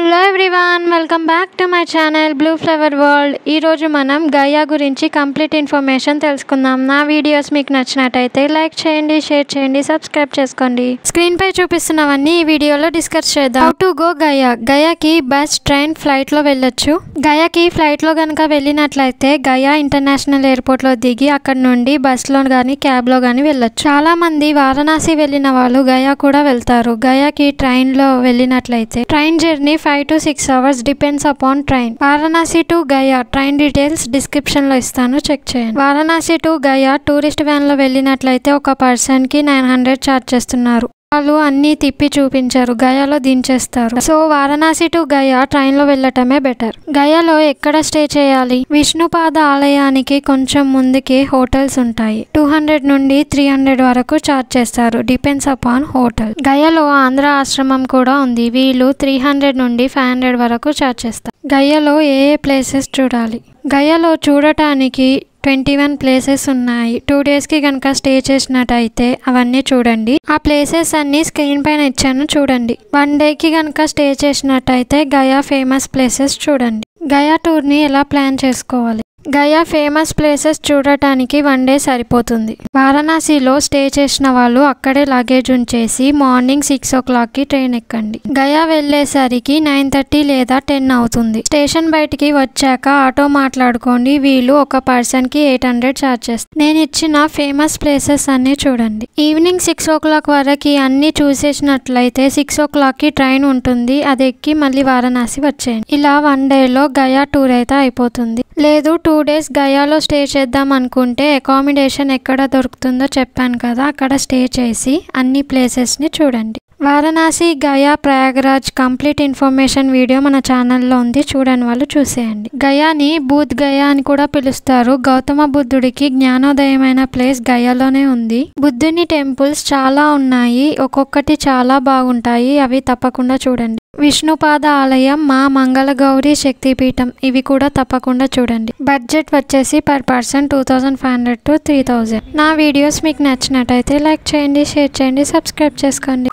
Hello everyone, welcome back to my channel blue flower world. ఈరోజు మనం గయా గురించి complete information తెలుసుకుందాం. నా వీడియోస్ మీకు నచ్చినట్టయితే లైక్ చేయండి, షేర్ చేయండి, సబ్స్క్రైబ్ చేసుకోండి. స్క్రీన్ పై చూపిస్తున్నవన్నీ ఈ వీడియోలో డిస్కస్ చేద్దాం. How to go Gaya. గయాకి బస్, ట్రైన్, ఫ్లైట్ లో వెళ్ళొచ్చు. గయాకి ఫ్లైట్ లో కనుక వెళ్ళినట్లయితే గయా ఇంటర్నేషనల్ ఎయిర్పోర్ట్ లో దిగి అక్కడ నుండి బస్ లో గానీ క్యాబ్ లో గానీ వెళ్ళొచ్చు. చాలా మంది వారణాసి వెళ్ళిన వాళ్ళు గయా కూడా వెళ్తారు. గయాకి ట్రైన్ లో వెళ్ళినట్లయితే train journey 5 to 6 hours depends upon train. Varanasi to Gaya train details description లో ఇస్తాను, చెక్ చేయండి. Varanasi to Gaya tourist van లో వెళ్ళినట్లయితే ఒక పర్సన్ కి 900 ఛార్జ్ చేస్తున్నారు. వాళ్ళు అన్ని తిప్పి చూపించారు, గయాలో దించేస్తారు. సో వారణాసి టు గయా ట్రైన్ లో వెళ్ళటమే బెటర్. గయాలో ఎక్కడ స్టే చేయాలి? విష్ణుపాద ఆలయానికి కొంచెం ముందుకే హోటల్స్ ఉంటాయి. 200 నుండి 300 వరకు ఛార్జ్ చేస్తారు, డిపెండ్స్ అపాన్ హోటల్. గయాలో ఆంధ్ర ఆశ్రమం కూడా ఉంది. వీళ్ళు 300 నుండి 500 వరకు ఛార్జ్ చేస్తారు. గయాలో ఏ ప్లేసెస్ చూడాలి? గయాలో చూడటానికి 21 ప్లేసెస్ ఉన్నాయి. 2 days కి కనుక స్టే చేసినట్టయితే అవన్నీ చూడండి. ఆ ప్లేసెస్ అన్ని స్క్రీన్ పైన ఇచ్చాను, చూడండి. 1 day కి కనుక స్టే చేసినట్టయితే గయా ఫేమస్ ప్లేసెస్ చూడండి. గయా టూర్ ని ఎలా ప్లాన్ చేసుకోవాలి? గయా ఫేమస్ ప్లేసెస్ చూడటానికి 1 day సరిపోతుంది. వారణాసిలో స్టే చేసిన వాళ్ళు అక్కడే లగేజ్ ఉంచేసి మార్నింగ్ 6 o'clock కి ట్రైన్ ఎక్కండి. గయా వెళ్లేసరికి 9:30 లేదా 10 అవుతుంది. స్టేషన్ బయటికి వచ్చాక ఆటో మాట్లాడుకోండి. వీళ్ళు ఒక పర్సన్ కి 800 ఛార్జ్ చేస్తారు. నేను ఇచ్చిన ఫేమస్ ప్లేసెస్ అన్ని చూడండి. ఈవినింగ్ 6 o'clock వరకు అన్ని చూసేసినట్లయితే 6 o'clock కి ట్రైన్ ఉంటుంది. అది ఎక్కి మళ్ళీ వారణాసి వచ్చేయండి. ఇలా 1 day లో గయా టూర్ అయితే అయిపోతుంది. లేదు 2 days గయాలో స్టే చేద్దాం అనుకుంటే అకామిడేషన్ ఎక్కడ దొరుకుతుందో చెప్పాను కదా, అక్కడ స్టే చేసి అన్ని ప్లేసెస్ ని చూడండి. Varanasi, Gaya, Prayagraj complete information video మన ఛానల్లో ఉంది, చూడని వాళ్ళు చూసేయండి. గయాని బూత్ గయా అని కూడా పిలుస్తారు. గౌతమ బుద్ధుడికి జ్ఞానోదయమైన ప్లేస్ గయాలోనే ఉంది. బుద్ధుని టెంపుల్స్ చాలా ఉన్నాయి, ఒక్కొక్కటి చాలా బాగుంటాయి, అవి తప్పకుండా చూడండి. విష్ణుపాద ఆలయం, మా మంగళగౌరి శక్తిపీఠం, ఇవి కూడా తప్పకుండా చూడండి. బడ్జెట్ వచ్చేసి పర్ పర్సన్ 2500 to 3000. నా వీడియోస్ మీకు నచ్చినట్టయితే లైక్ చేయండి, షేర్ చేయండి, సబ్స్క్రైబ్ చేసుకోండి.